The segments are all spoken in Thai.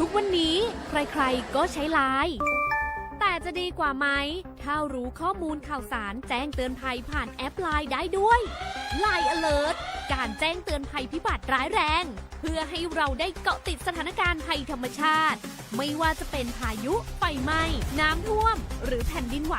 ทุกวันนี้ใครๆก็ใช้ไลน์แต่จะดีกว่าไหมถ้ารู้ข้อมูลข่าวสารแจ้งเตือนภัยผ่านแอปไลน์ได้ด้วย Line Alert การแจ้งเตือนภัยพิบัติร้ายแรงเพื่อให้เราได้เกาะติดสถานการณ์ภัยธรรมชาติไม่ว่าจะเป็นพายุไฟไหม้น้ำท่วมหรือแผ่นดินไหว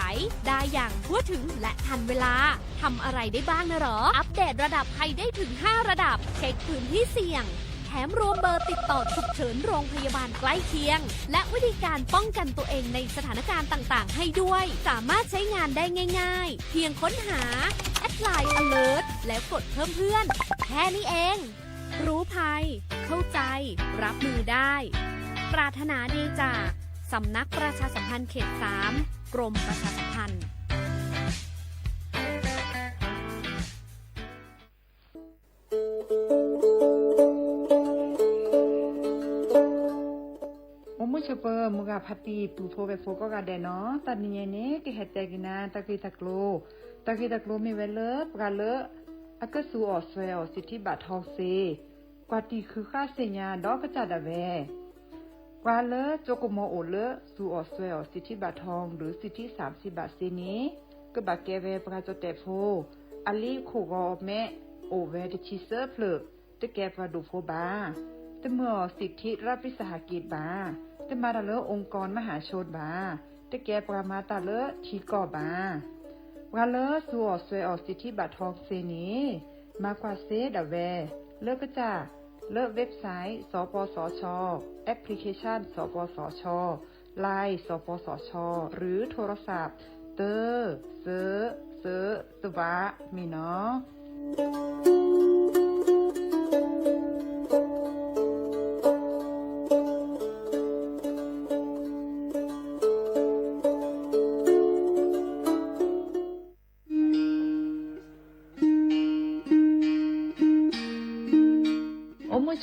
ได้อย่างทั่วถึงและทันเวลาทำอะไรได้บ้างนะหรออัปเดตระดับภัยได้ถึง5ระดับเช็คพื้นที่เสี่ยงแถมรวมเบอร์ติดต่อฉุกเฉินโรงพยาบาลใกล้เคียงและวิธีการป้องกันตัวเองในสถานการณ์ต่างๆให้ด้วยสามารถใช้งานได้ง่ายๆเพียงค้นหาแอดไลน์ Alert แล้วกดเพิ่มเพื่อนแค่นี้เองรู้ภัยเข้าใจรับมือได้ปรารถนาดีจากสำนักประชาสัมพันธ์เขต 3 กรมประชาสัมพันธ์ชเปอร์มุกาพัตีปูโพเวโฟก็กาเดเนาะตัดนี้เนี่ยกิเหตกินาตะกีตะโกลมีเวลปกาเลอากสูออสเวลสิทธิบัตรทองเซกว่าตีคือค่าเสียดอกกระจัดเวกว่าเลโจกโมโอเลสูออสเวลสิทธิบัตรทองหรือสิทธิ30 บาทเซนี้ก็บาเกเวปกาจเตโฟอลีโคกอเมโอเวตชิเซอร์เพลตะแกปาดูโฟบาตะเมื่อสิทธิรัฐวิสาหกิจบาตะมาตะเลองค์กรมหาชนบาตะแกปรามาตะเลทีก่อบาวาเลสัวสวยออกสิทธิบัตรทองเซนี้มากว่าเซดเวเลิกก็จะเลิกเว็บไซต์สปสชแอปพลิเคชันสปสชไลน์สปสชหรือโทรศัพท์เตอเซสวะมีเนาะ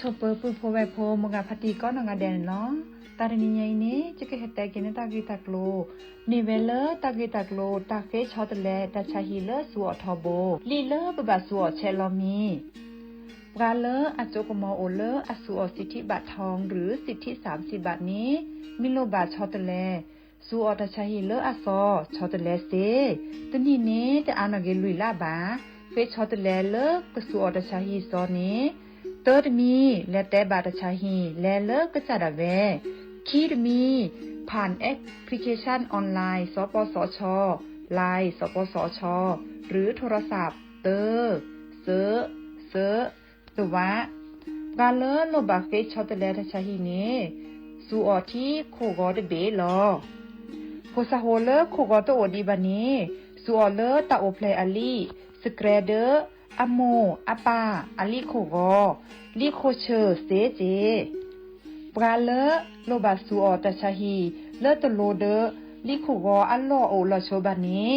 ชอปเปอร์ปูโพเวโพมกาพัตีก็นงาแดนเนาะตาเรนิยายนี้จะเกิดแต่กินตากีตากโลนิเวลตากีตากโลตาเฟชอตเลตาชาฮิเลสัวทอโบลีเลบบาสัวเชลอมีปราเลอโจกมอโอเลอสัวสิทธิบัตรทองหรือสิทธิ30 บาทนี้มิโลบาชอตเลสัวตาชาฮิเลอซอชอตเลเซตนี้นี้แต่อานเกลุยลาบาเฟชอตเลเลกสัวตาชาฮิซอนี้เติร์ดมีและแต่บาตชาฮีและเลิกก็จะดเวคีดมีผ่านแอปพลิเคชันออนไลน์สปสชไลน์สปสชหรือโทรศัพท์เตอร์เซสวะกาเลโลบาเฟชอตเลตชาฮีนี้สูออที่โคกอดเบลอโพสาโฮเลโคกอตโอดีบานีสูออเลตาโอเพลอลีสเกรเดอร์อโมอปาอลิโคโกลิโคเชอเซเจปราเลโลบาสูออตชาฮีเลตโลเดลิโคโกอัลโลโอลโชบานี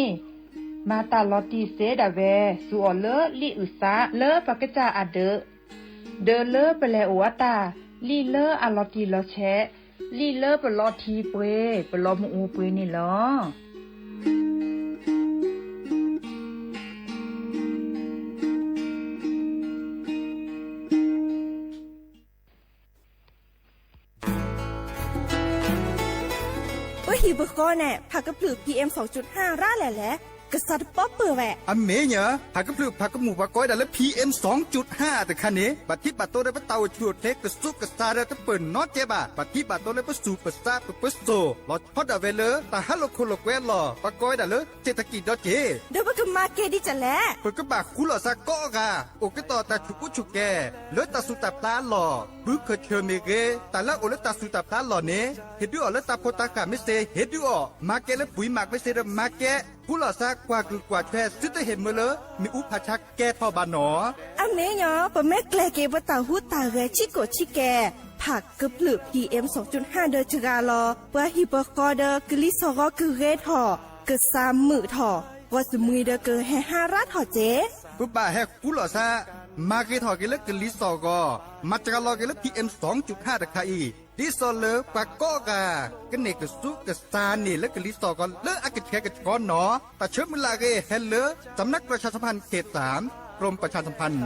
มาตาลอติเซดาเวสูออเลลิอุซาเลปะกะจาอเดเลเปเลโอตาลิเลอลอติลอเชลิเลเปลอทีเปเปลอมอูเปนี่ลอฮีบก็แน่ผักกระปลือ PM 2.5 ร่าแหละกษัตริย์ป๊อปเปอร์แวอเมเนี่ยผักกระปลือผักกระหมูผักก้อยดัลและ PM 2.5 แต่คันนี้บัดที่บัดโตได้ปะเตาchuดเล็กกระซุกกระซาได้ตะเปิ่นน็อตเจ็บบัดที่บัดโตได้ปะสูปะซาปะปะโซลอดพอดเวเลแต่ฮัลโลโคโลเวลอผักก้อยดัลเลยเศรษฐกิจดอเจเดี๋ยวก็มาเกดิจะแลเปิดกระบะคุลอซาก็กะโอกต่อตาชุกุชุแกเลตาสุตับตาหล่อบึกเคเมเกแต่ละโอเลตาสุตับตาหล่อเนเฮ็ดดูออเลตาโพตากะไม่เซเฮ็ดดูออมาเกและปุ๋ยหมักไม่เซมาเกผู้หล่อซากกว่าคือกว่าแท้ซึ่งจะเห็นมาเลยมีอุปชักแก่ทอบานหนออเมยอปะแม่แกลเกบตาหูตาเรชิโกชิแกผักกระปลือ PM 2.5 เดอจกาลอปะฮิปกอเดอกลิซอกคือเรทอกึ3มือถอว่าสมุยเดอเกแห่5รัดถอเจปุ๊บบ่าแฮผู้หล่อซามาเกถอเกลกลิซอกอมาจากลอเกล PM 2.5 ตะคาอีดิโซเลปากก็กะกันเนกสุกสานี่และกลิซอกอนเลอากะแขกะกอนหนอแต่เชิญเวลาเกเฮลเลสำนักประชาสัมพันธ์เขต 3 กรมประชาสัมพันธ์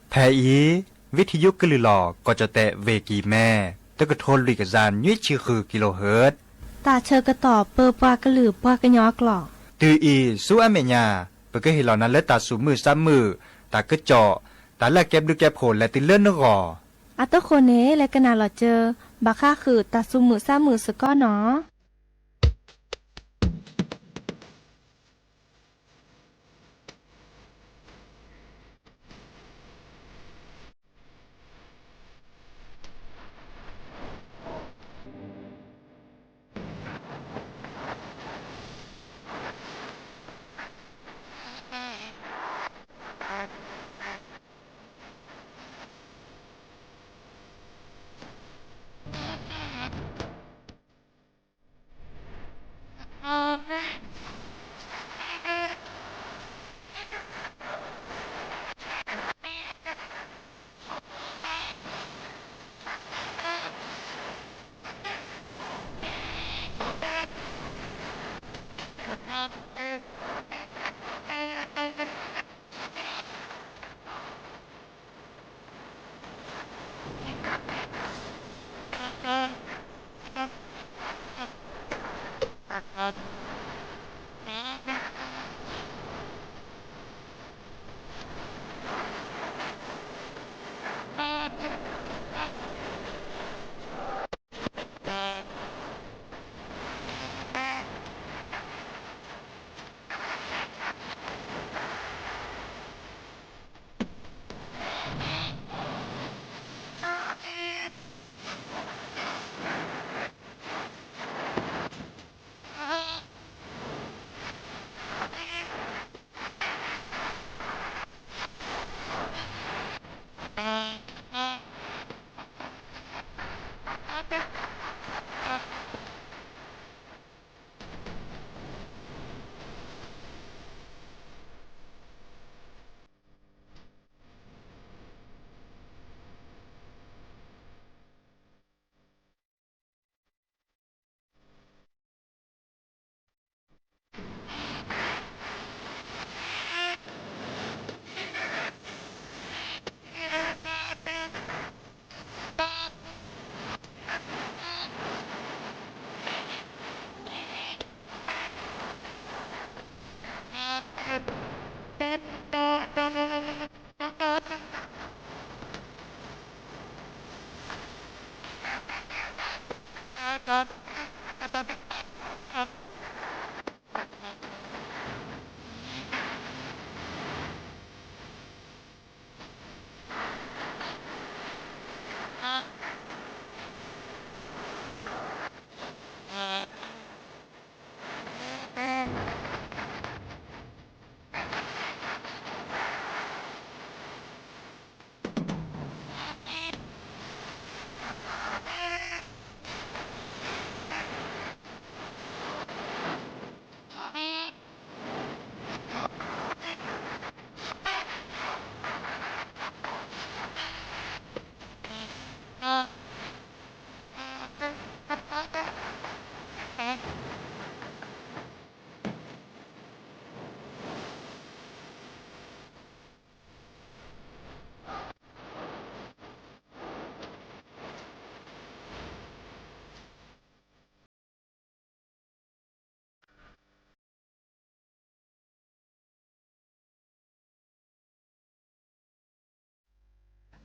แพอีวิทยุกลือหลอก็จะแตะเวกีแม่ตะกะโทนลุยกะจานยี่ชื่อคือกิโลเฮิรตซ์ตาเชอกระต่อเปอปากระหลือปากระยอกหลอก ตืออีสู้อเมญาเปก็เห็นเหล่านั้นและตาสูมือซ้ำมือตากระเจาะตาละเก็บดูแก็บโผลและติเลื่อนนกออัตโตโคเนและกะนาหลอเจอบาค่าคือตาซุมือซ้ามือสก้อเนาะ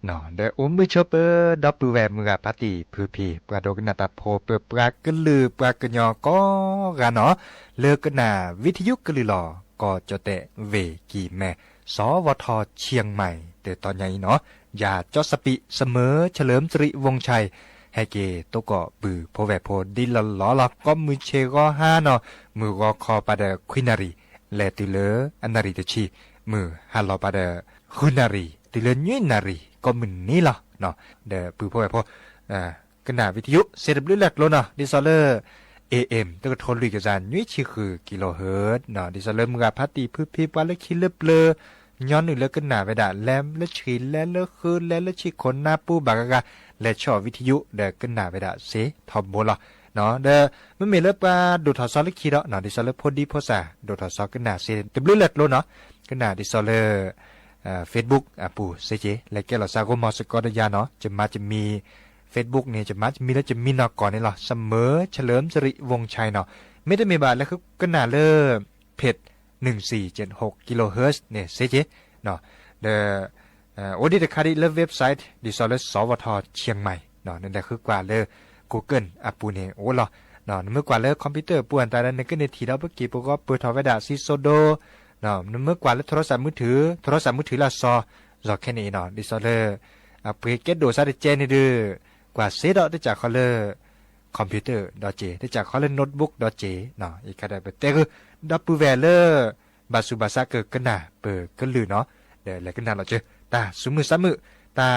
เนาะเดอุ้มมือชอเปอร์ดับปือแวมือปาติพือพีปลาดกนาตาโพเปปลากะลือปลากะยอก็กะเนาะเลิกกะนาวิทยุกะลือหลอก็ ก็จะแต่เวกีแม่สวทเชียงใหม่เดี๋ยวตอนใหญ่เนาะอย่าจอสปิเสมอเฉลิมสิริวงศ์ชัยให้เกตก็ปือโพแวโพดิลล้อลักก็มือเชก็ห้าเนาะมือก็คอปาเดควินารีแลติเลอันนารีตชีมือฮัลโลปาเดคุนารีติเลยุนารีก็มือนี้ล่ะเนาะเดปือโพแวโพกระดาษวิทยุเซเลบลิแลกโลเนาะดิซอเลอร์ AM ตกทนลุยกระจานยุ้ยชีคือกิโลเฮิรตซ์เนาะดิซอเลอร์มือพัตตีพื้นพิบว่าเล็กคิเลเปลย้อนหนึ่งเลิกกันหนาไปด่าแลมและชีและเลิกคืนและเลิกชีคนหน้าปูบากกะและชอบวิทยุเด็กกันหนาไปด่าเสทอมโบล่ะเนาะเด้อมันมีเลิกปลาดูถอดซอลเล็กคีเนาะเนาะดิซอเลอร์พอดีพอสาดูถอดซอกันหนาเสเดบลิเล็กโลเนาะกันหนาดิซอเลอร์Facebook ปูเซเจและแกเราซาโกมอสกอดยาเนาะจะมี Facebook เนี่ยจะมีแล้วจะมีเนาะก่อนนี่หรอเสมอเฉลิมสิริวงศ์ชัยเนาะไม่ได้มีบาทแล้วคือกันหนาเลอเพจ1476กิโลเฮิรตซ์เนี่ยเซเจเนาะเดโอดีเดคาดิเลเว็บไซต์ดิซอลสวทเชียงใหม่เนาะนั่นแหละคือกว่าเลย Google ปูเนี่ยโอ้ล่ะเนาะเมื่อกว่าเลยคอมพิวเตอร์ป่วนแต่นั้นก็ในทีเราเมื่อกี้พวกก็เปิดทอไว้ด่าซิโซโดเนาะเมื่อกว่าแล้วโทรศัพท์มือถือละซอแค่นี้เนาะดิซอลเปิดเก็ตโดซาดิเจนี่ดื้อกว่าเซดได้จากเขาเลยคอมพิวเตอร์ดอเจได้จากเขาเลยโน้ตบุ๊กดอเจเนาะอีกก็ได้เปิดแต่คือดับปูแวเลอร์บาสุบาซาเกิดกันน่ะเปิดกันลือเนาะเดี๋ยวแล้วกันน่ะเราเจอตาสุมือซ้ำมือตา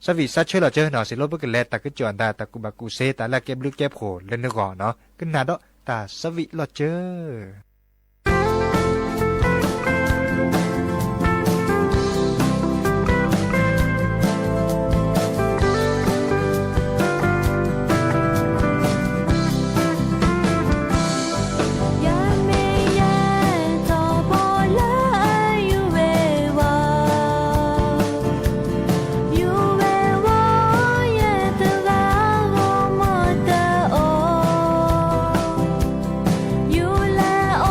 สวิซัชเชอร์เราเจอเนาะสิโลบกันแลตาก็จวนตากุบากุเซตาละเก็บลึกเก็บโหเล่นนึกก่อนเนาะกันน่ะดอตาสวิเราเจอ有来哦。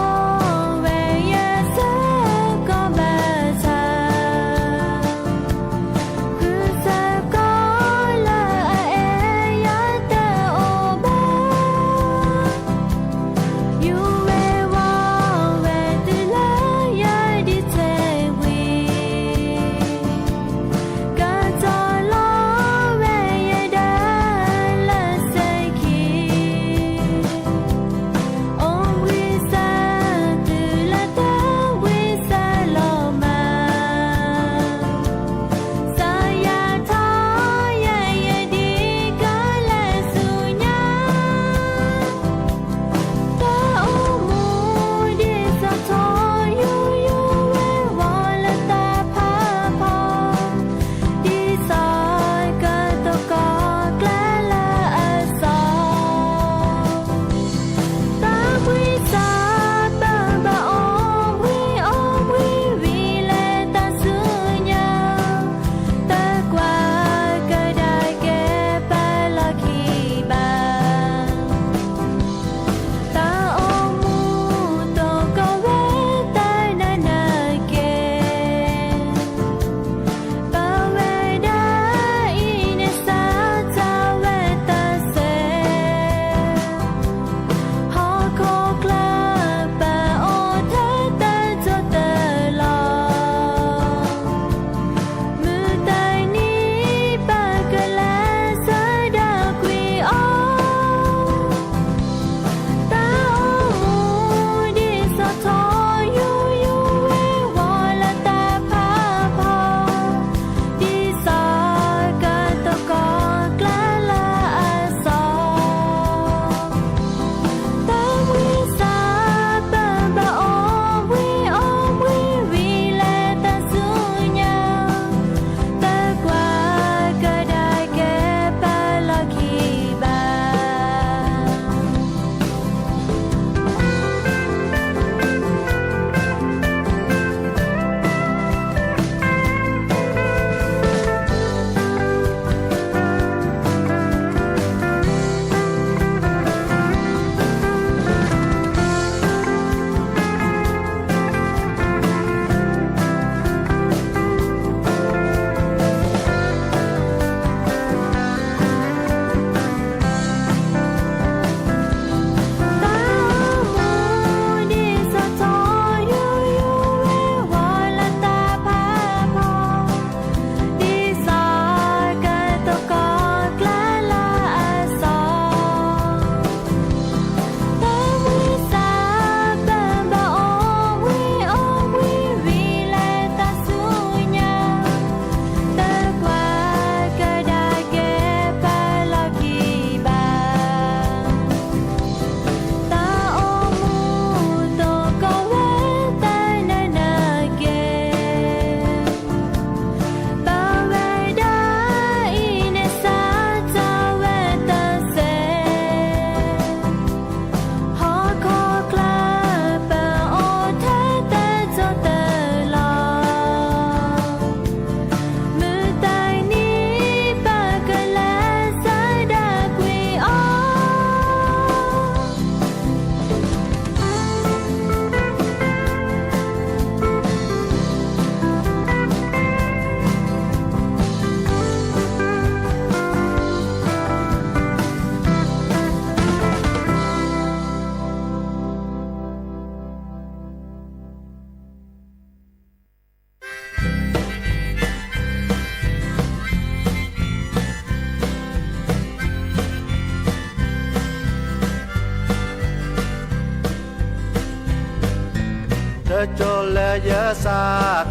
โจเลยสา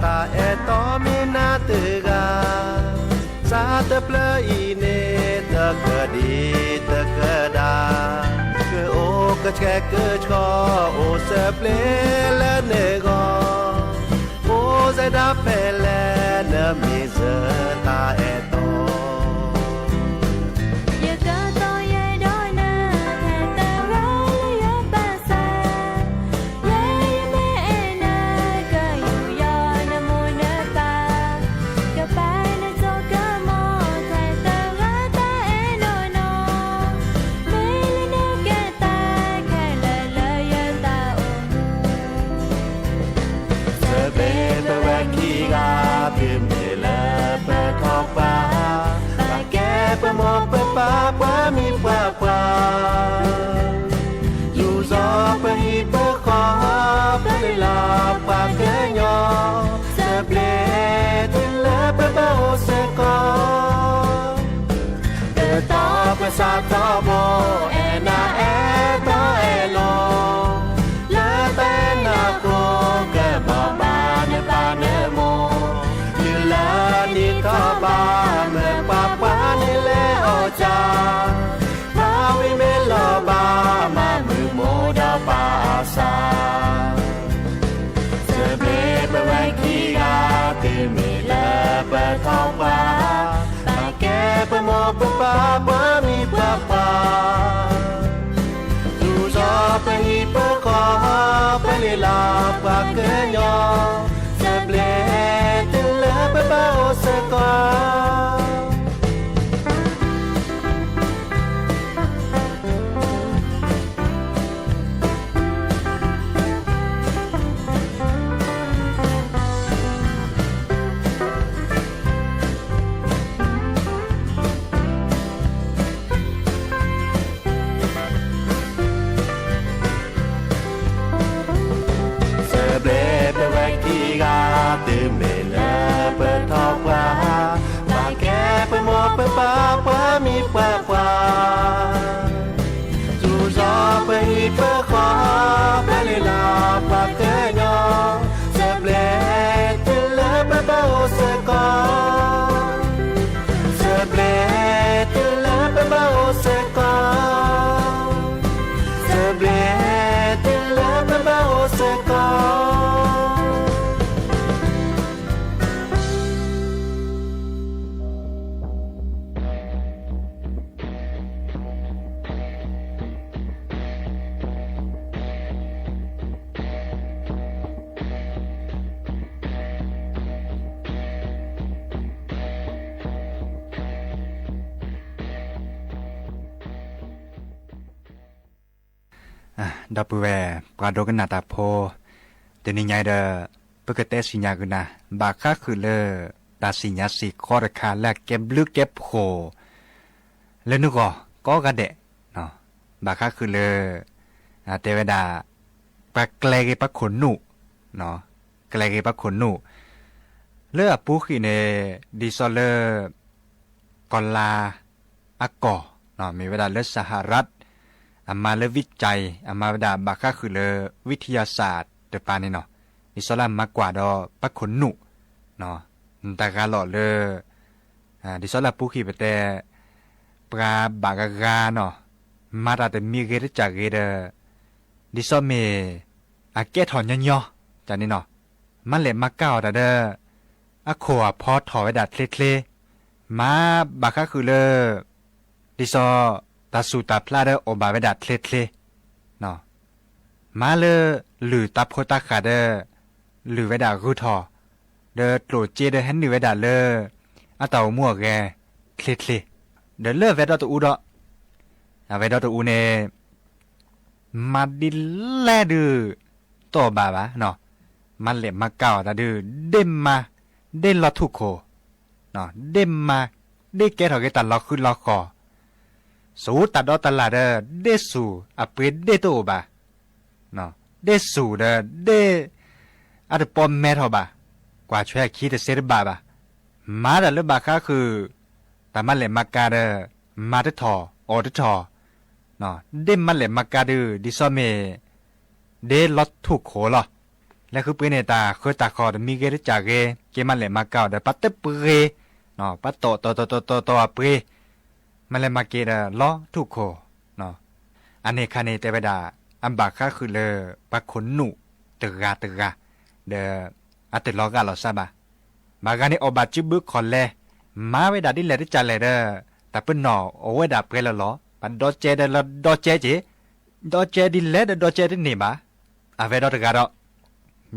ตาเอตอมินาตึกาสาตเปลอีเนตะกะดีตะกะดาเกโอกะแชกะชอโอเซเปลละเนกอโอเซดาเปเลนะมิเซตาเอตอปาปามีปาปาอยู่ซอปะฮีปะขอปะเลลาปาเกยอเสเปลติลาปะปะโอเสกอเดตอปะซาตอโบเอนาเอตอเอโลลาเตนาโกเกบาบาเนปาเนโมยูลานิกาบาเมปาปาเนเลจาพาวิเมลบามามือโมดาปาสาเสเบเบไวคีกาติมิเลเปทอปาปาแกเปโมปปาปามีปาปาดูจอปะฮีปะขอปะเลลาปาเกยอเสเบติเลเปปาโอเสกอปะปาปามีปะปาจูจอปะฮีปะขอปะเลลาปะเกยอเสเปลติลาปะปะโอเสกอเสเปลติลาปะปะโอเสกอเสเปลติลาปะปะโอเสกอดับเบิลแวร์ปราโดกันนาตาโพเดนิยายเดปกติสิญญากันนะบาค่าคือเลตาสิญญาสิคอรคาและเก็บลึกเก็บโคแล้วนึกก็กระเดะเนาะบาค่าคือเลเทวดาปะแกลกปะขนนุเนาะแกลกปะขนนุเลอปูขีเนดิซอเลกอลาอากอเนาะมีเวลาเลสหรัฐอามาเลวิจัยอามาดาบาค่าคือเลวิทยาศาสตร์เดปานี่เนาะอิสลามมากกว่าดอปักขนนุเนาะแต่การหล่อเลดิสลาปูขีไปแต่ปลาบากากาเนาะมาดาแต่มีเกตจากเกเดดิสเมอาเกถอนย่อจานี่เนาะมันเลยมาเก้าแต่เดอะขวพอถอยดัดเคลมาบาค่าคือเลดิซอตาสูตาพลาเดโอบาเวดาเคลเนาะมาเลหรือตาโพตาขาเดหรือเวดารูทอเดโตรเจเดฮันหรือเวดาเลอะตามัวแกเคลเดเลเวดาตูดอเวดาตูเนมาดิแลดือโตบาบาเนาะมันเลมาเก่าตาดือเดมมาเดลอทุโคเนาะเดมมาเดแกถอเกตันล็อกขึ้นล็อกคอสูตัดดอตลาดเดสูอเปเดโตบาเนาะเดสูเดอะเดปอมเมทอบากว่าช่วยคิดเซรบามาดลบาค่าคือแต่มันเลมากามาดทอออดทอเนาะเดมันเลมากาดือดิซอเมเดลอตทุกโขลอ และคือปืนในตาคือตาคอมีเกริจากเกเกมันเลยมาเก่าแต่ปัตเตปืเรเนาะปัตโตปืเรมันเลยมาเกดล้อทุกโคเนาะอันนี้คันนี้แต่เวดาอันบากค่าคือเลยปักขนหนุตระเดอัตล้อกาลอซาบะบากันนี้อบาจิบุคอนแลมาเวดาดิเลดิจันเลยเด้อแต่เป็นหนอโอเวดาเปรละล้อปันดอเจเดละดอเจจิดอเจดิเลดดอเจดินี่มาอาเวดอตกาดอ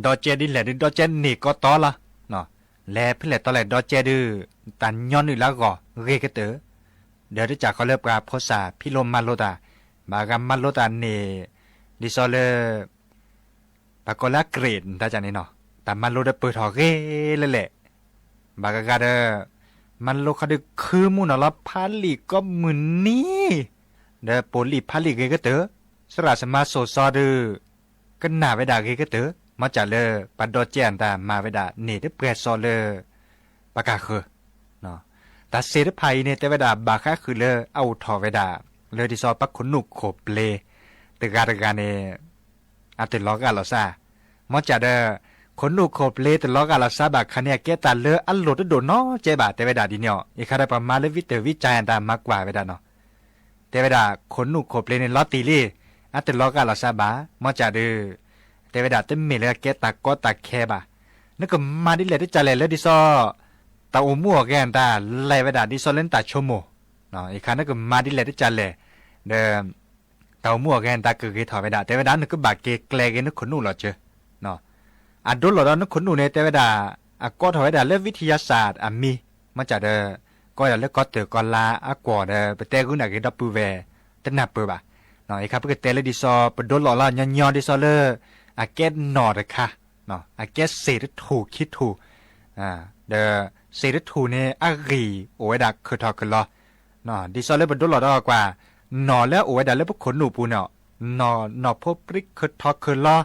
ดอเจดิเลดิดอเจนี่ก็ต่อละเนาะแลเพื่อต่อแลดอเจดือตันย้อนอยู่แล้วก็เรกเตอเดี๋ยวจะเขาเลิกปราบโพสาพิลมมาโลตาบากามาโลตาเนดิซอเลปากลาเกรดตาจานี่เนาะแต่มันโลดเปิดหอเร่เลยแหละบากาเดมันโลคาดคือมูนอลพาลีก็เหมือนนี่เดโปลีพาลีเกก็เตอสระสมาโซซอดือก็หน้าเวดาเกก็เตอมาจากเลปัดดอเจนตามาเวดาเนเดเปรซอเลปากาคือเนาะแต่เสดภัยเนี่ยแต่เวดาบาค่าคือเลเอาทอเวดาเลยที่ซอปักขนุกโขบเลแต่การเนี่ยอาติล้อกาลอซามาจากเดคนนูโคบเลตลอกาลาซาบะคันเนี่ยเกตาเลอัลโลดโดเนาะเจบาเตเวดาดิเนาะอีคาได้ประมาณเลวิเตวิจัยอันตามากกว่าเวดาเนาะเตเวดาคนนูโคบเลในลอตีลีอัตลอกาลาซาบะมาจากเดเตเวดาเตเมเลเกตาก็ตาแคบะนึกก็มาดิเลดิจาเลเลดิซอตาอุมัวแกนตาไลเวดาดิซอเลนตาชโมเนาะอีคานึกก็มาดิเลดิจาเลเดตาอุมัวแกนตาคือเกทอเวดาเตเวดานึกก็บาเกแกลเกนึกคนนูหลอเจเนาะอันดูหลอดนึกคนหนูในเทวดาก็ถอยดาเรื่องวิทยาศาสตร์มีมาจากก็อย่าเลือกก็เตอก็ลาอกว่าไปเตะกุนักดับปูเวตนับปูบ่ะเนาะไอ้ครับก็เตะเลยดิซอปดูหลอดย้อนดิซอเลอเกตนอร์ค่ะเนาะอเกตเศษถูกคิดถูกเศษถูกเนี่ยอารีโอเวดาคือทอคือล้อเนาะดิซอเลปดูหลอดกว่านอแล้วโอเวดาเลือกพวกคนหนูปูเนาะนอพวกปริกคือทอคือล้อ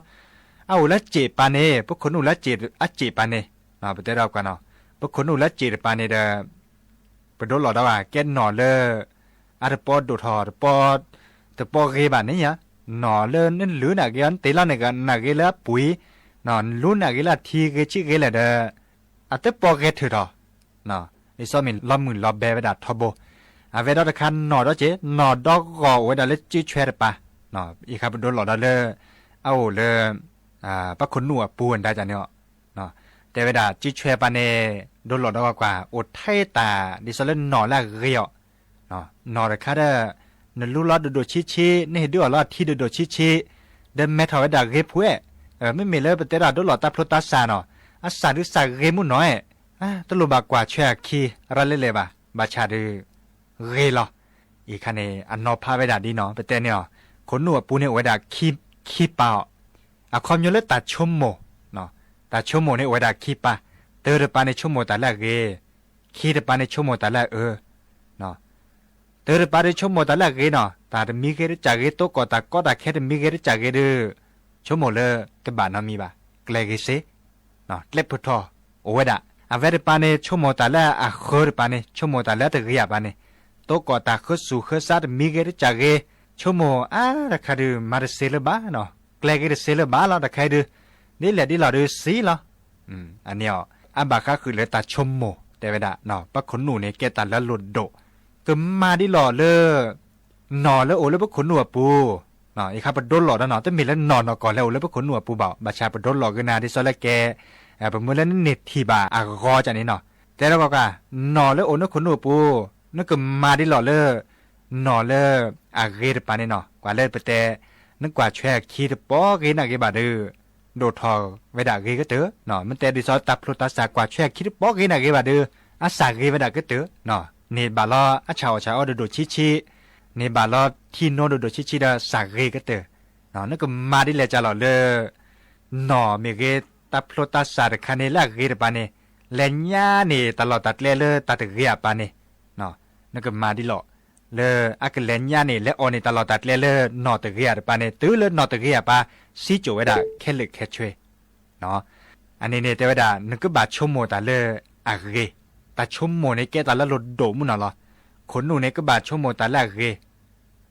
เอาละเจปาเน่พวกคนนู้ละเจอะเจปาเน่ไปเตะเรากันเนาะพวกคนนู้ละเจปาเน่ไปโดนหลอดว่าแกนหนอเลอาร์ปอดดูทอปอดแต่ปอเกบานนี่ยหนอเลนั่นหรือนักยันเตล่าในกันนักเกล้าปุ๋ยนอนลุ้นนักเกล้าทีเกชิเกล้าอาแต่ปอเกถือทอเนาะไอ้ซ้อมินล้อมมือล้อแบไปดัดทอบโบอาเวดอตะคันหนอดอเจหนอดอกก่อไว้ดัดเลจีแชร์ปะเนาะอีครับโดนหลอดเลเอาเลปักคนหนัวปูนได้จ้ะเนาะแต่เวลาจิช่วยปานเนโดนหลอดกว่าอดไทตาดิสเลนหนอละเรียวเนาะหนอระคาเดนลูลอดโดชินี่ดูลอดที่โดชิเดมเมทาวดาเรพวยไม่มีเลยเป็นแต่ละโดนหลอดตาพลตาซาเนาะอาสาดิสาเรมุน้อยตลุบากว่าช่วยคีรันเลยบ่บาชาดืเรลออีคันเนอันนอพาเวดาดีเนาะเป็นแต่เนี่ยคนหนัวปูเนี่ยเวดาคีเปล่าอะคอมยเลตาชมโมเนาะตาชมโมในเวดาคีปะเตอร์ปาในชมโมตาละเกคีดปาในชมโมตาละเนาะเตอร์ปาในชมโมตาละเกเนาะตาดมีเกรจากเกโตก็ตาก็ตาแค่มีเกรจากเกเดชมโมเลตบานามีบะเกลเกเซเนาะเล็บพุทอโอเวดาอะเวดปาในชมโมตาละอะคอร์ปาในชมโมตาละตะเกียปาในโตก็ตาคสุคซาดมีเกรจากเกชมโมราคาดูมาเซลบาเนาะแกลก็เซลบาลาตะไคดูนี่แหละที่เราดูสีละอันนี้อันบาค่าคือเลยตาชมโมแต่เวลาเนาะปักขนหนูเนี่ยแกตัดแล้วหลุดโดก็มาที่หล่อเลยหนอแล้วโอ้แล้วปักขนหนูปูเนาะอีข้าปดดหล่อแล้วเนาะแต่มีแล้วนอนก่อนแล้วแล้วปักขนหนูปูเบาบาชาปดดหล่อกันนาที่ซอลแกประเมื่อแล้วเน็ตทีบาอากอจากนี้เนาะแต่แล้วก็หนอแล้วโอ้แล้วขนหนูปูนั่นก็มาที่หล่อเลยหนอเลยอาเกตปานี่เนาะกว่าเล่นไปแต่นึกกว่าแช่คีดปอเกนักเกบาดือโดทอเวดาเกก็เตอเนาะมันแต่ดิซอตับพลุตาสากว่าแช่คีดปอเกนักเกบาดืออาสาเกเวดาก็เตอเนาะเนบาลออาชาวโดชิเนบาลอที่โนโดชิดาสาเกก็เตอเนาะนึกก็มาดิเลจาหล่อเลยเนาะเมเกตับพลุตาสาคาเนละเกปาเนเลญญาเนตลอดตัดเลตัดเกียปาเนเนาะนึกก็มาดิหล่อเลอักเลนยานี่และออนี่ตลอดตัดเลนอตะเกียปาเนี่ยตื้อเลนอตะเกียปาซีโจเวดาแค่ลึกแค่ช่วยเนาะอันนี้เนี่ยเทวดานึกก็บาดชมโมตาเลอะเกตาชมโมในแกตาละหลุดโดมุนน่ะเหรอคนหนูเนี่ยก็บาดชมโมตาละเก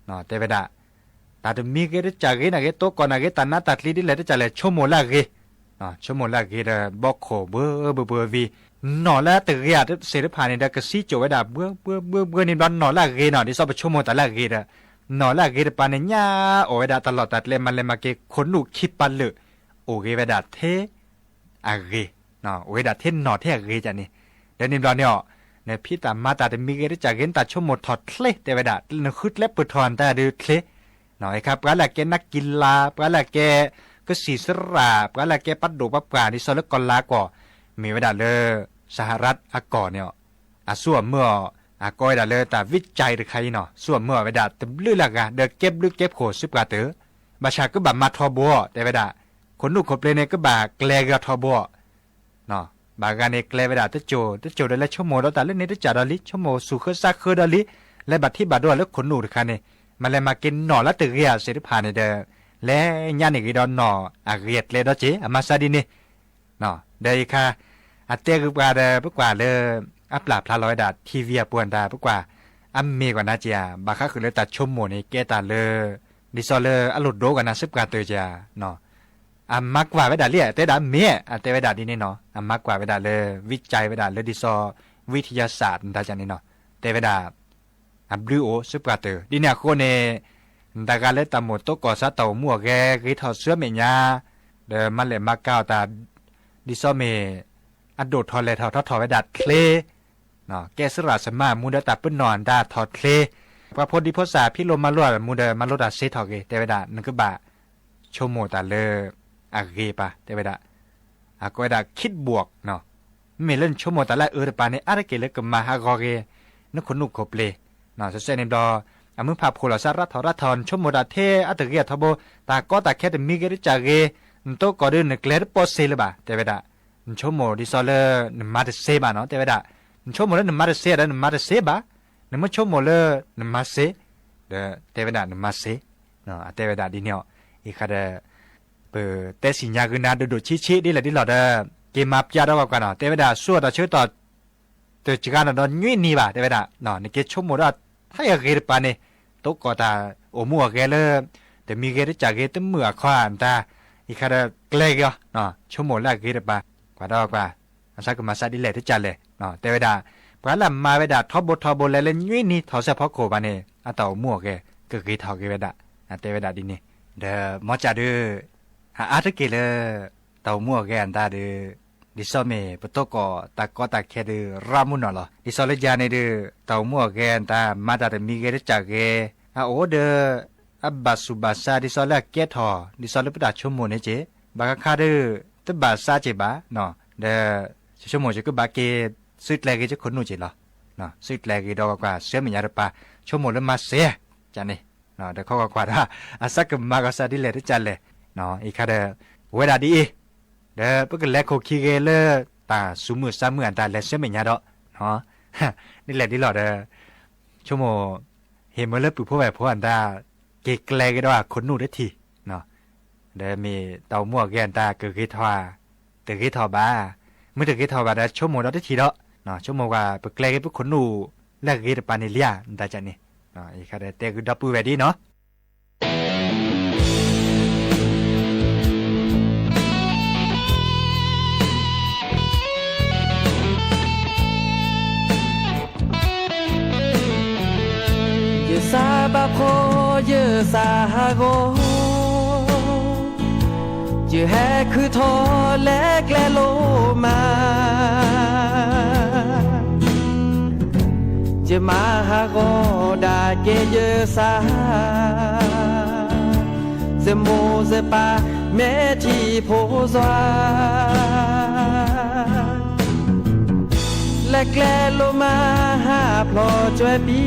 เนาะเทวดาตาจะมีเกได้จากเกนะเกโตก่อนนะเกตานาตัดลีดิเลได้จากเลชมโมละเก ชั่วโมงละเกดบอกโขเบอวีหนอละตึกยาเสร็จผ่านนี่ก็ซีโจไว้ดาเบื่อนี่บ้านหนอละเกหนอที่ซอบชั่วโมงแต่ละเกดหนอละเกดปานเนี่ยโอไว้ดาตลอดตัดเลยมันเลยมาเกคนลูกคิดปันเลยโอเกไว้ดาเทอะเกโอไว้ดาเทหนอเทอะเกจันนี่เดี๋ยวนี้เราเนี่ยเนี่ยพี่ตามมาตาแต่มีเกดจากเห็นตาชั่วโมงถอดเคลแต่ไว้ดาเนี่ยคืดเล็บเปิดถอนตาดูเคลหน่อยครับปลาละแกนักกีฬาปลาละแกก็สีสระปลาละแกปัดดูปับกาที่ซอลกอลลาก่อมีไว้ดาเลยสหรัฐอากอเนี่ยส่วนเมื่อก้อยดาเลยแต่วิจัยหรือใครเนาะส่วนเมื่อไว้ดาแต่ลื้อละกะเด็กเก็บโขซึบกาเตอบัชาก็แบบมาทอบัวแต่ไว้ดาคนลูกคนเปลเนี่ยก็แบบแกลกทอบัวเนาะบางการเนี่ยแกลไว้ดาตะโจได้ละชั่วโมงแล้วแต่เล่นนี้ตะจ่าดอลิชั่วโมงสู่เคซักเคดอลิและบัดที่บัดด้วยแล้วคนลูกหรือใครเนี่ยมันเลยมากินหน่อละตึกเรียเสร็จผ่านในเด้อและย่านอีกดอนหน่อเรียดเลยดอเจมาซาดินี่เนาะเดี๋ยวค่ะเตะกว่าเด้อปกว่าเลยปราบพลาลอยดาทีวีปวนดาปกว่ามีกว่านาเจียบาค่าคือเลยตัดชมโมนี่แกตาเลยดิซอเลอลุดโดกันนะซึบกาเตอจ้าเนาะมากกว่าไว้ดาเลียเตดาเมียเตไว้ดาดินี่เนาะมากกว่าไว้ดาเลยวิจัยไว้ดาเลยดิซอวิทยาศาสตร์ดาจันนี่เนาะเตไว้ดาบลูโอซุปกาเตอร์ดิเนี่ยโคเนดากาเลตามหมดโตก่อซาเตามั่วแกกิทอเสื้อเมียเดมันเลยมาก้าวตาดิซอเมโดดทอเลทอไว้ดัดเคลเนาะแกสระสมามูดตาเปิ้นนอนดาทอเคลพระโพธิพศาพี่ลมมาลวดมูเดมาลดาเซทอเกเตไว้ดานั่นก็บะโชโมตาเลเกปะเตไว้ดาก็ไว้ดาคิดบวกเนาะไม่เล่นโชโมตาละปาเนี่ยอะไรเกเลกมาฮากอเกนักคนนุกขบเลเนาะเส้นในดอมือพาโพลสารัทอนชมโมดาเทตะเกียทบตาก็ตาแค่แต่มีเกริจาเกโตก็เดินเกลดปอเซลบะเตเวดาชมโมดิซอเลนมาเดเซบะเนาะเตเวดาชมโมเลนมาเดเซดนมาเดเซบะนมชมโมเลนมาเซเตเวดานมาเซเนาะเตเวดาดิเนาะอีคาเดเปเตสิญญากุนาดูชิดิละดิหลอดเกมาปยาดอกกันเนาะเตเวดาสัวตาชื่อต่อตัวจิกานนยุ่ยนี่บะเตเวดาเนาะนี่เกชมโมดาถ้าอยากเกิดปานนี่ตกก็ตาโอมัวแกเลยแต่มีเกิดจากเกิดตั้งเมื่อควานตาอีกคราเกลก็เนาะชั่วโมงแรกเกิดปากว่าดอกว่าสักมาซาดิเลที่จัดเลยเนาะแต่เวลาปลาลำมาเวลาทอบเลยเล่นยุ่ยนี่ทอเฉพาะโคปานนี่ต่อมัวแกก็เกิดทอเกเวลาแต่เวลาดินี่เด้อมอจ่าดื้ออาตะเกเลยต่อมัวแกอันตาดื้อดิซอเมปตกตาก็ตาแค่ดื้อรามุนเนาะดิซอเลจานี่ดื้อต่อมัวแกอันตามาตาแต่มีเกิดจากเกโอเดอบาสุบาซาดิซอลละเกทอดิซอลปดาชั่วโมงนี่เจบากคาเดตบาซาเจบาเนาะเดชั่วโมงจะก็บาเกสุดแลกจะคนนู่นเจละเนาะสุดแลกดอกกว่าเสียมียาปาชั่วโมงละมาเสียจันนี่เนาะเดเขาก็กว่าสักมากษาดิเลจันเลยเนาะอีคาเดเวลาดีเดปกแลกโคคีเกเลตาสุมือซามืออันตาเลเสียมียาดอกเนาะนี่แหละดิหลอดชั่วโมงเห็นเมื่อเลิกปลุกพวกแบบพวกอันดาเกกแลกันว่าคนนู่นได้ทีเนาะเดี๋ยวมีเตามั่วแกนตาเกิดขึ้นทว่าเกิดขึ้นทบ้าเมื่อเกิดขึ้นทบ้าได้ชั่วโมงเราได้ทีแล้วเนาะชั่วโมงว่าเปิดแกลกันพวกคนนู่นแลกกันปานิเลียนตาจันนี่เนาะอีกครั้งเดี๋ยวคือดับปูแวดีเนาะซาบาโคเยซาฮาโกเจแฮคือทอและแกลโลมาเจมาฮาโกดาเกเยซาเซโมเซปาเมทีโพซวาและแกลโลมาหาพลอช่วยปี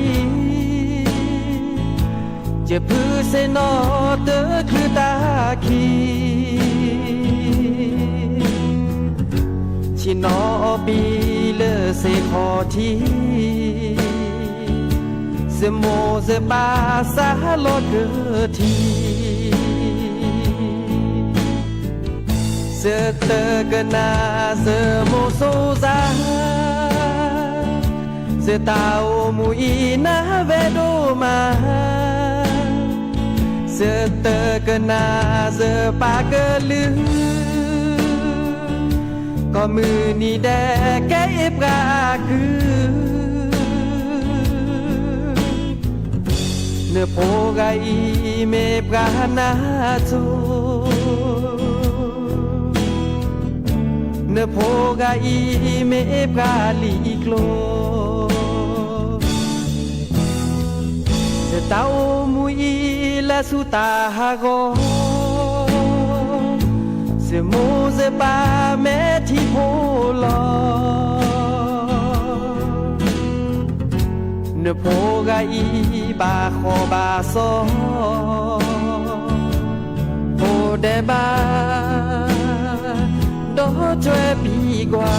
จะพื้นเสนอเตอคือตาคีชินอปีเลเสพอทีเสโมเสบาสาลอเกทีเสเตกนาเสโมโซซาเสตาโอมุอีนาเวโดมาเสเตกนาเสปากลือ ก็มือนี่แดแกอิบกาคือเนื้อโพกาอีเมปกานาจูเนื้อโพกาอีเมปกาลีโกลเสตาโอมุยและสุตาฮาโกเสโมเสปาเมทิโพลอเนื้อโพกาอีบาโคบาโซโพเดบาโดช่วยปีกว่า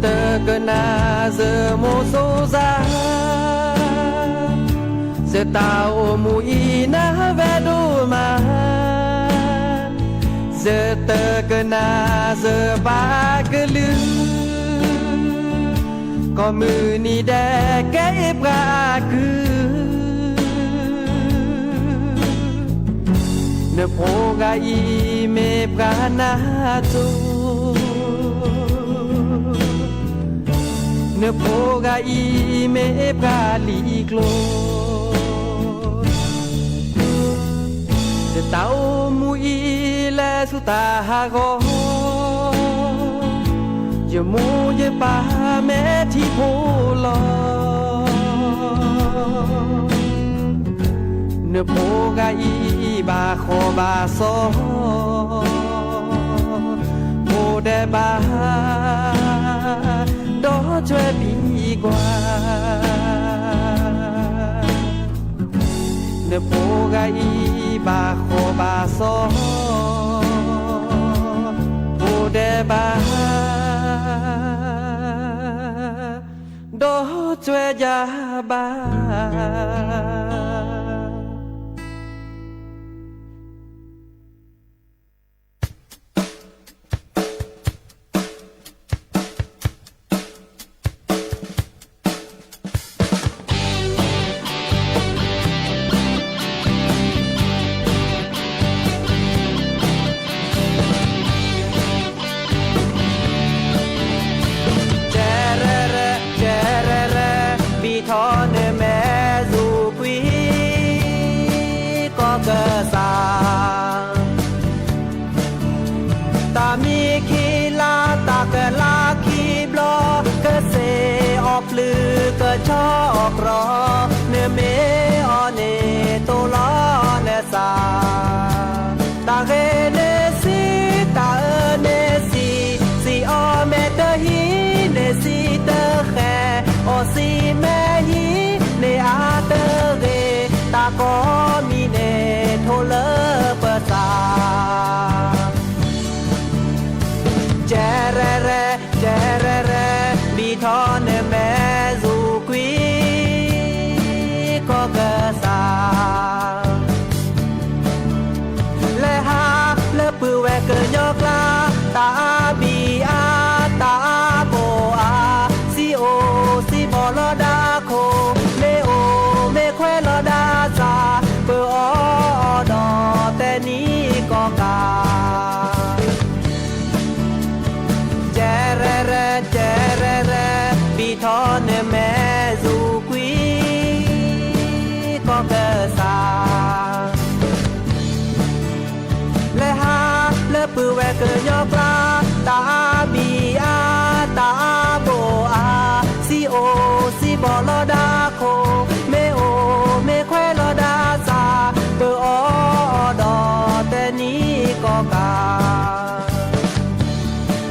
เตอกนาเซโมโซซาเซตาโอมูอีนาเวดูมาเซเตอกนาเซบากลือก็มือนี่แดแกอิบกาคือเนโพกาอีเมปกานาจูเนื้อโพกาอีเมปกาลีโกลเสตาโอมูอีและสุตาฮาโกยมูเยปาเมทิโพลอเนื้อโพกาอีบาโคบาโซโพเดบาโดช่วยปีกว่าเนื้อโพกาอีบาโคบาโซโพเดบาโดช่วยยาบาชอบรอเนื้อเมออเนโตลอเนซาตาเกเนซีตาเนซีซีออเมเตฮีเนซีเตแคออซีแมฮีเนอาเตเกตาก็มีเนโทเลเปซาเจเรเรเจเรเรบีทอนเนแมซูกวีก็กะซาเลหาเลปือแวกเกยอกลาตาบีอาตาโบอาซีโอซีบอลดาโคเลโอเมควลดาซาเปออดอแต่นี้ก็กาเจเรเรเจเรเรบีทอนเนแมซูกวีก็เกษาและหาและปือแวกเกยอกลาตาบีอาตาโบอาซีโอซีบอลดาโคเมโอเมควลดาซาเปออดอแต่นี้ก็กา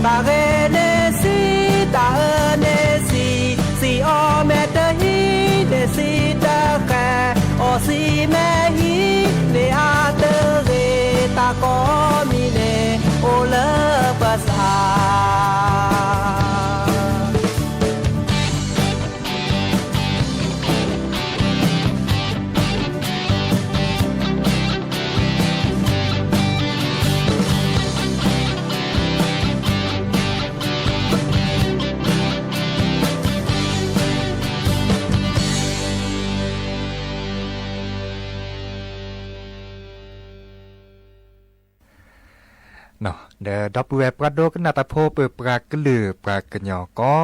ตาเกเนซีตาเนซีซีออเมเตฮีเนซีตาแคออซีแมฮีเนอาเตเร เนาะเดอดอกเวปราโดกนาตาโพเปปรากลือปรากะญอก็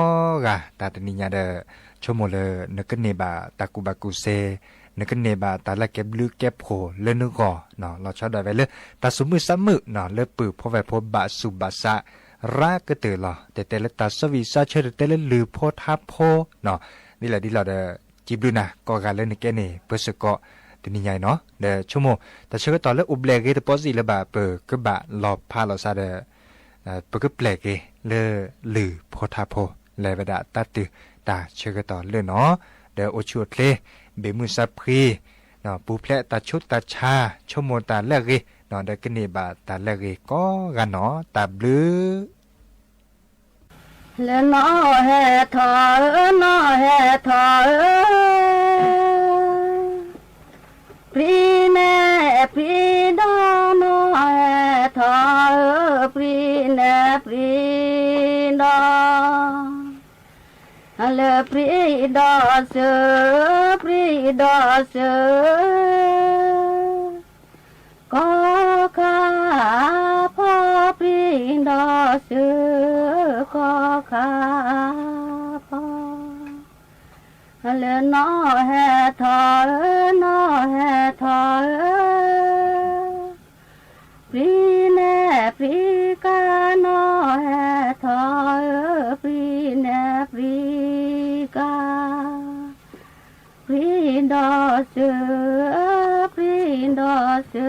กะตาตนิญาเดชโมเลนกเนบาตากุบากุเซนกเนบาตาละเก็บลือเก็บโผเลนึกอเนาะเราชอบได้ไว้เลยตาสุมือซัมมือเนาะเลปือพอไว้พบะสุบาสะรากะเตลอแต่ละตาสวิซาเชเตละลือโพทาโพเนาะนี่แหละที่เราเดจิบดูนะก็การเล่นแกนี่เพื่อสกอตัวนี้ใหญ่เนาะเดชั่วโมงแต่เชื่อตอนแล้วอุบเลกตัวปอสิละบาเปอก็บะรอพาเราซาเดเปก็แปลกเลลือโพธาโพเลวดาตัดตือตาเชื่อต่อเลยเนาะเดโอชัวเพลเบมือซับพรีเนาะปูแพลตาชุดตาชาชั่วโมงตาแลกเนาะเดกเนบาตาแลกก็กันเนาะตาบลือle no he tho no he tho pri ne pri do no he tho pri ne pri do le pri do se pri do se có kha pho pri do se có kha pho le no he tho no he tho pri ne pri ca no he tho pri ne pri ca pri do se pri do se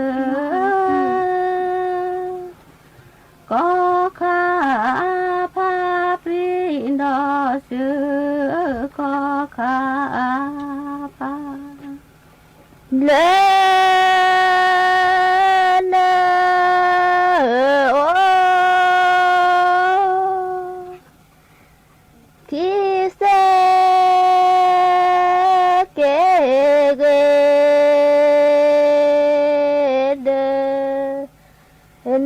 có kha pha pri do se có kha pha le ô thi se ke ge de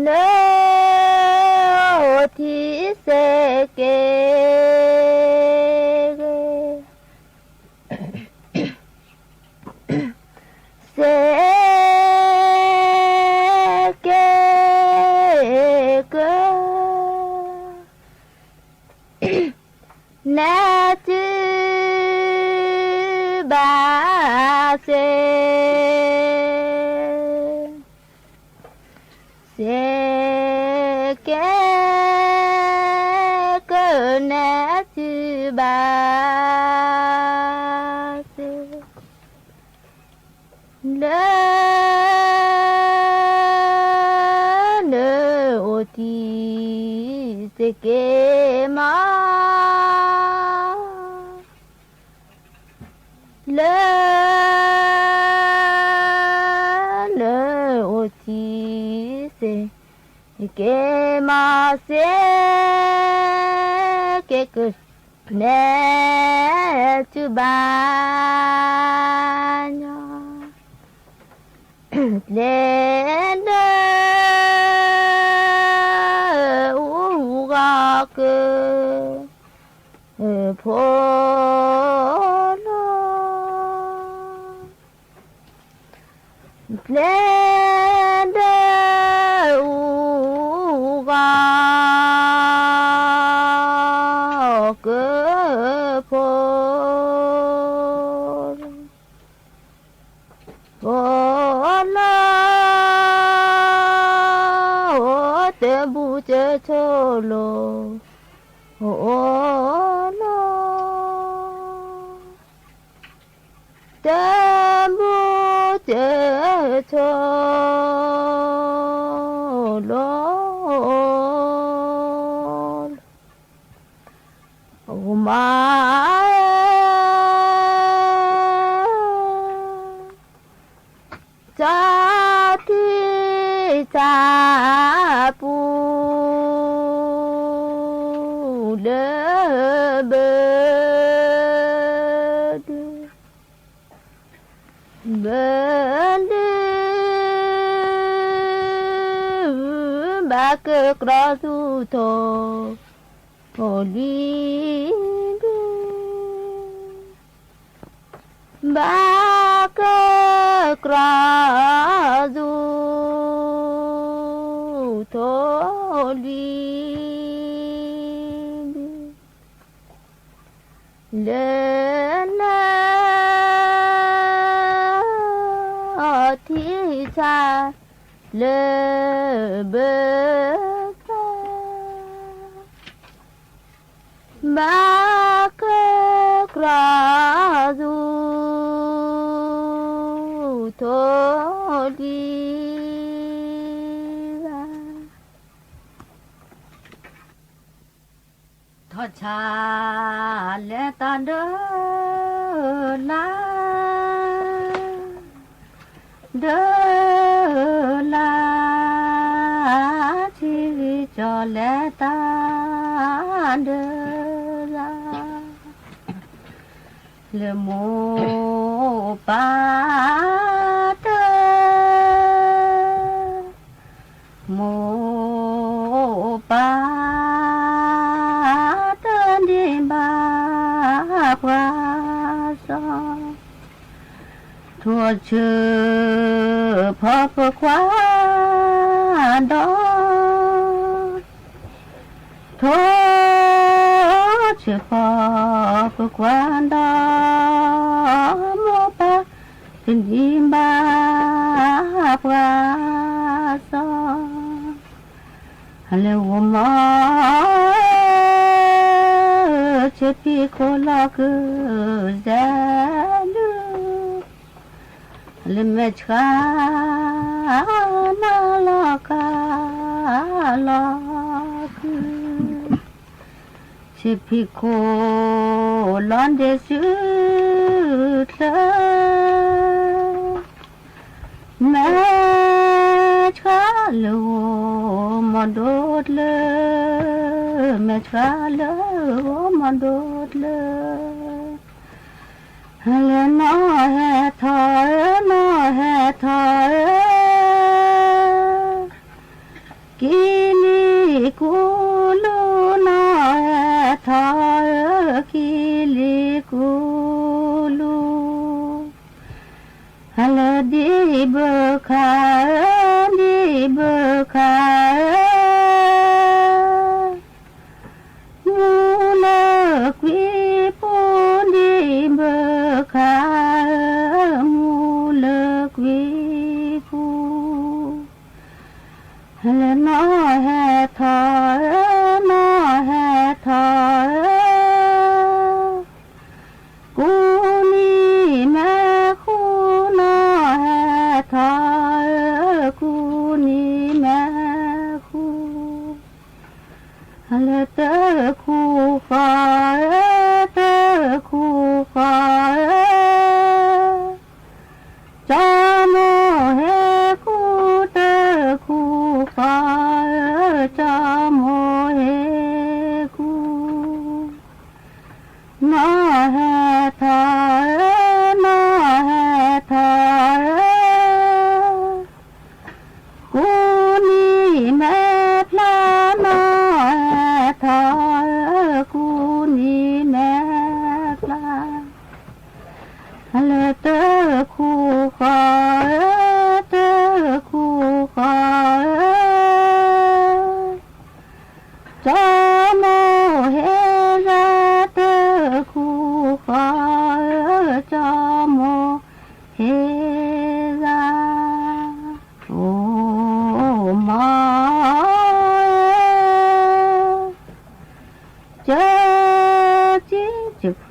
ne thi se ke se ke ke na tu ba se ke na tu ba se le oti se ke ma le oti se ke ma se ke ne tu ba le de u ga ke pho lo le de u ga ke pho lo te bu che cholo lo te bu che cholo ma cha thi cha pu de be de ba ke kra su tho oli ba ke kra su tho ลีเลนาที่ชาเลเบกามาเกกราจูโทลีทอดชาและตาเดลาเดลาชีวิตจอและตาเดลาเลโมปาเตโมปาพระสงฆ์ทั่วเชื่อพอประความดอกทั่วเชื่อพอประความดอกโมปะถึงยิ้มบาพระสงฆ์ฮัลโหลมอเจ็บปีโคลาคือเจลูลิมชานาลากาลาคือเจ็บปีโคลอนเดสุเธอแม่ชาลูมอดดเลยแม่ชาลูมาดูเลยเลนอเฮทอนอเฮทอกิลิกูลูนอเฮทอกิลิกูลูเลดีเบคาดีเบคากวีปูดีเบคามูเลกวีปูเลนอเฮทอนอเฮทอกูนี่แม่คูนอเฮทอกูนี่แม่คูเลเตอคูฟาเตอคูฟาจาโมเฮคูเตอคูฟาจาโมเฮคูนาเฮทานาเฮทากูนี่แม่พลานาเฮทากูนี่แม่ปลาเลเตอคูฟาเตอคูฟาจาโมเฮราเตอคูฟาจาโมเฮราโอมาเจอจิจะแฝ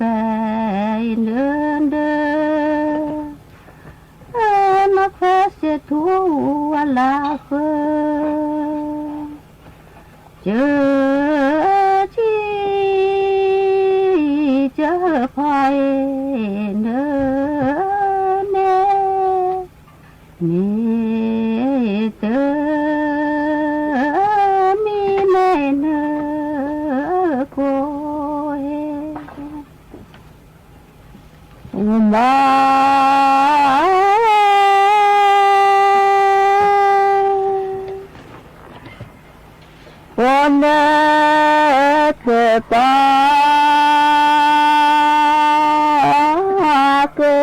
งเดินเดินมาแฝงเสียทั่วลาเฟเจอจีเจอพายเดินเน่เตอมีเนเนโกเฮมาวันเกิดปาเกิ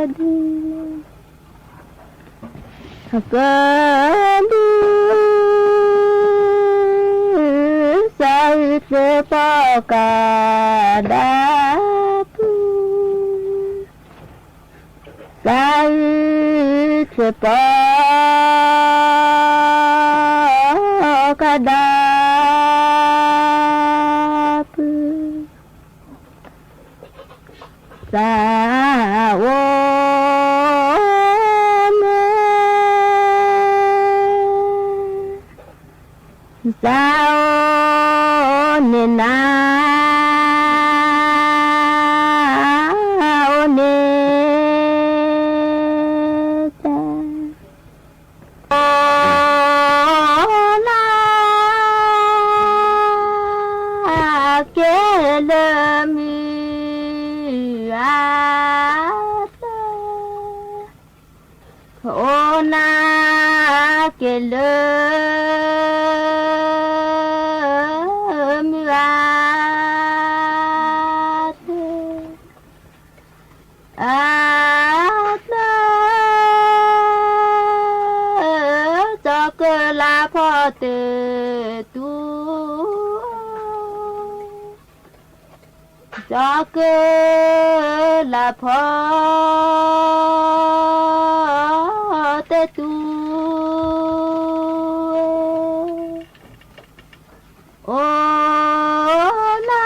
ดเกิด sepakadaku Sai sepakadaku Sawome Saonena oneta Ona kelemi ata Ona kelemi ata cho cơ la phò tự tu cho cơ la phò tự tu ô na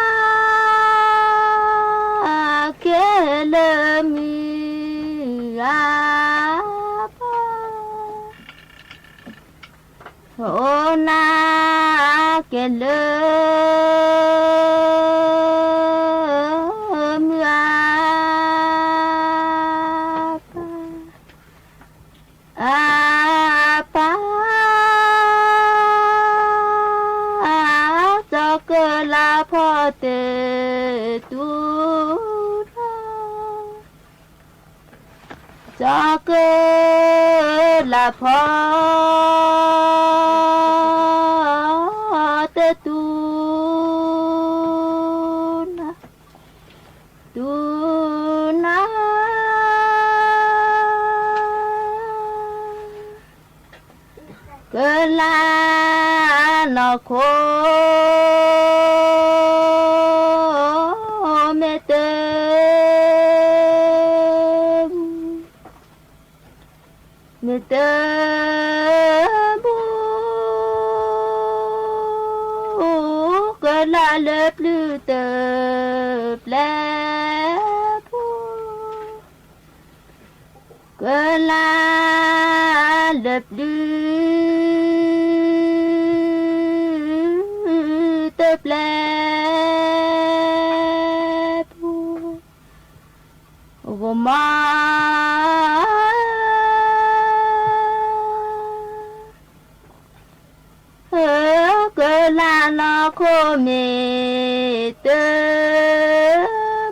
kê lơ mi a pa ô na kê lơ mi a pa cho cơ la phò tự tu cho cơ là phò tự tu na cơ la nó khô mẹ tơ bu cơ la lớp lư tơ plé bu cơ la lớp lư tơ plé bu ô ma cơ la nó khô mê tơ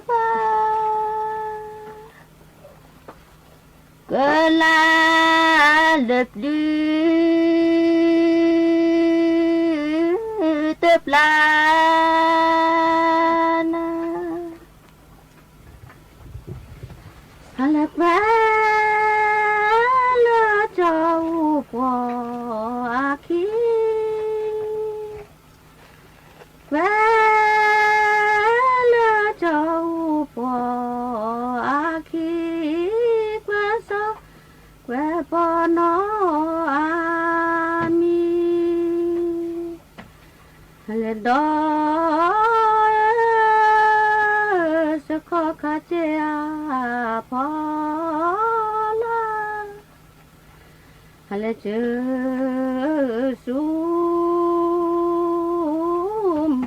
ba cơ la lập lư tớp la na lạc vá lơ châu qua khí về lơ châu qua khi qua sao qua bỏ nó ami lên đó sẽ có cả chế bỏ la lên chữ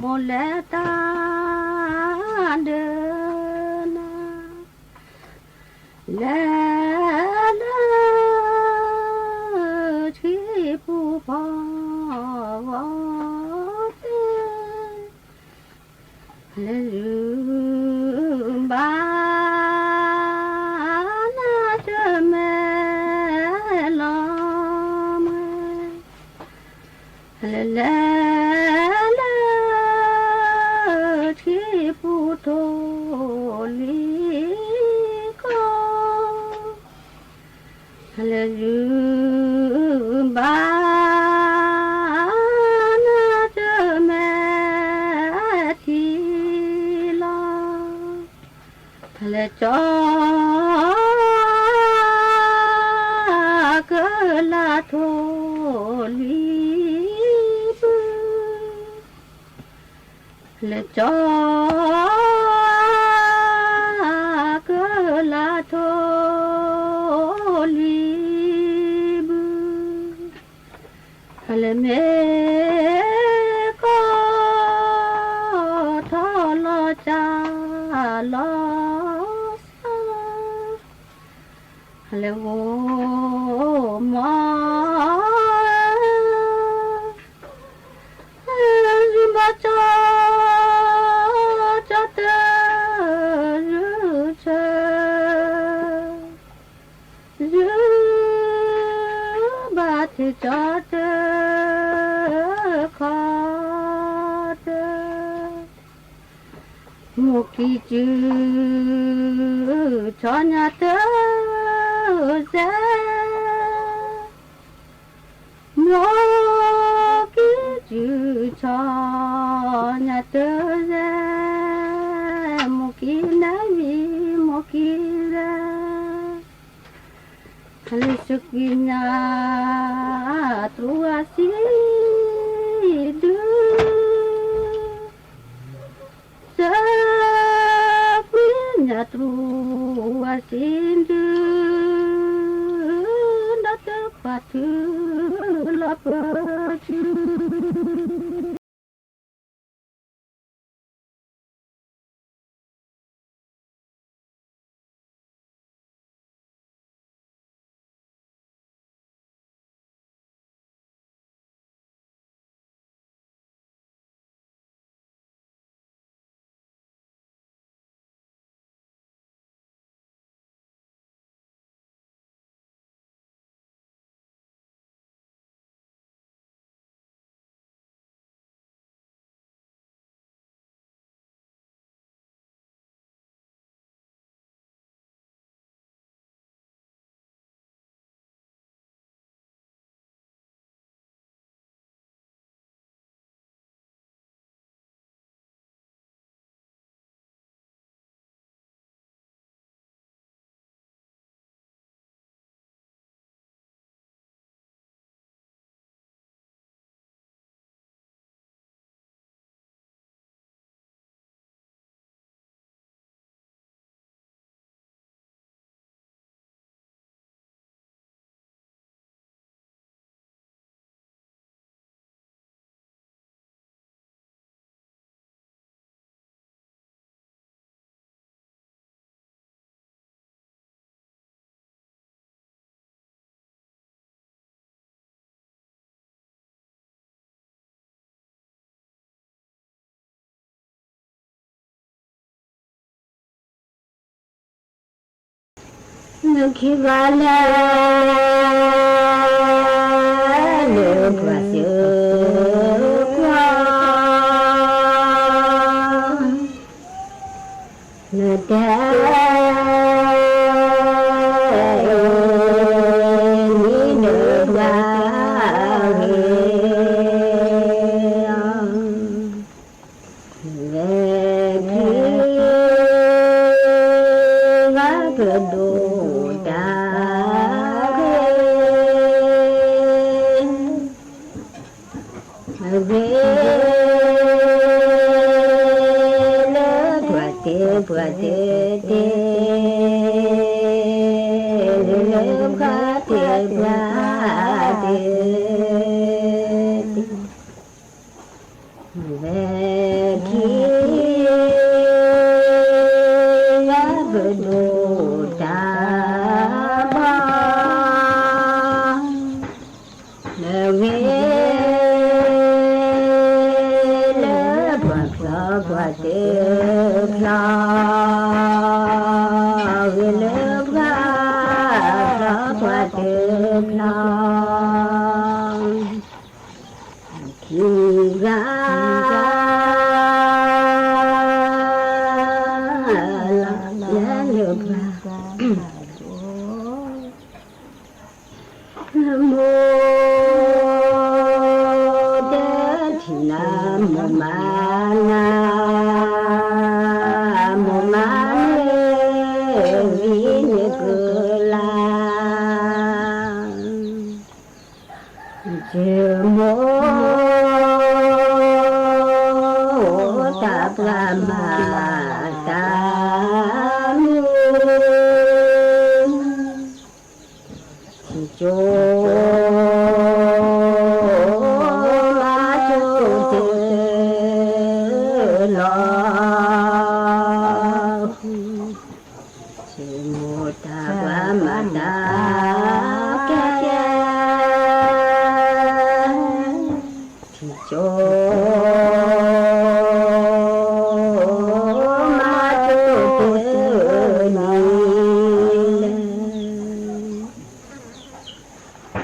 Boleh tak dena lala cipu pawate lumbana cemelame lala Toliko Halumba na jeme cho cơ là thô lý bư là cho cơ là thô lý bư là mẹ có thọ lo cha lo là vô mà mà cho tớ giữ bà thì cho tớ khó tớ một kỳ chữ cho nhà tớ ra một kỳ chữ cho nhà tớ ra một kỳ nói vì một kỳ ra hãy sức vì nhà trua xí đưa sức vì nhà trua xí đưa đã được phát thứ lập chữ khi va la nước và sữa qua nước ta ní nước và về khi vác đồ về lỡ thoa tê lỡ khá tê về khi vác đồ ta ba về qua tiếng la về lớp ga qua tiếng la khi ga la lớp ga mô đế thì nam mô ma na mô ma Jemo tabrama tamu jo ma jo te lo jemo tabrama ta cho ma cho te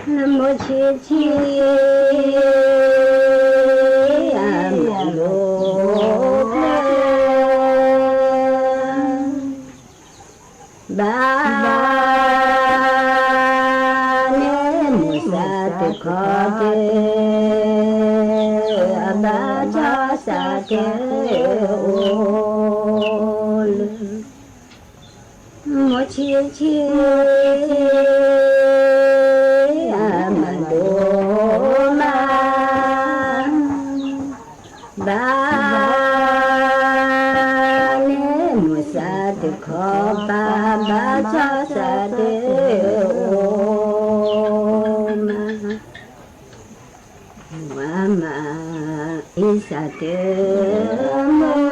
ni mo chi chi am lo ba ne mo sa te kha te ba cha sa ke ol mo chi chi amando ma ba ne mo sa te kho ba cha sa te Mama is a demon.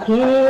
Kill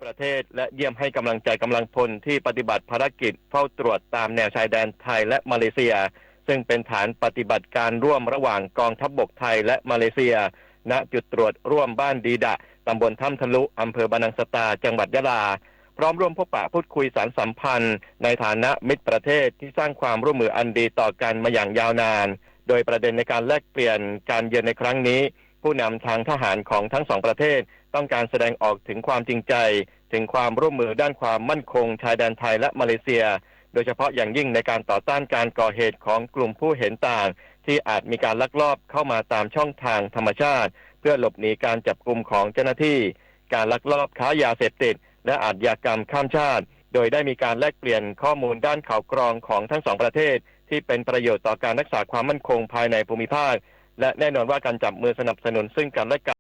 ประเทศและเยี่ยมให้กำลังใจกำลังพลที่ปฏิบัติภารกิจเฝ้าตรวจตามแนวชายแดนไทยและมาเลเซียซึ่งเป็นฐานปฏิบัติการร่วมระหว่างกองทัพบกไทยและมาเลเซียณจุดตรวจร่วมบ้านดีดะตำบลถ้ำทะลุอำเภอบานังสตาจังหวัดยะลาพร้อมร่วมพบปะพูดคุยสานสัมพันธ์ในฐานะมิตรประเทศที่สร้างความร่วมมืออันดีต่อกันมาอย่างยาวนานโดยประเด็นในการแลกเปลี่ยนการเยือนในครั้งนี้ผู้นำทางทหารของทั้งสองประเทศต้องการแสดงออกถึงความจริงใจถึงความร่วมมือด้านความมั่นคงชายแดนไทยและมาเลเซียโดยเฉพาะอย่างยิ่งในการต่อต้านการก่อเหตุของกลุ่มผู้เห็นต่างที่อาจมีการลักลอบเข้ามาตามช่องทางธรรมชาติเพื่อหลบหนีการจับกุมของเจ้าหน้าที่การลักลอบค้ายาเสพติดและอาชญากรรมข้ามชาติโดยได้มีการแลกเปลี่ยนข้อมูลด้านข่าวกรองของทั้งสองประเทศที่เป็นประโยชน์ต่อการรักษาความมั่นคงภายในภูมิภาคและแน่นอนว่าการจับมือสนับสนุนซึ่งกันและกัน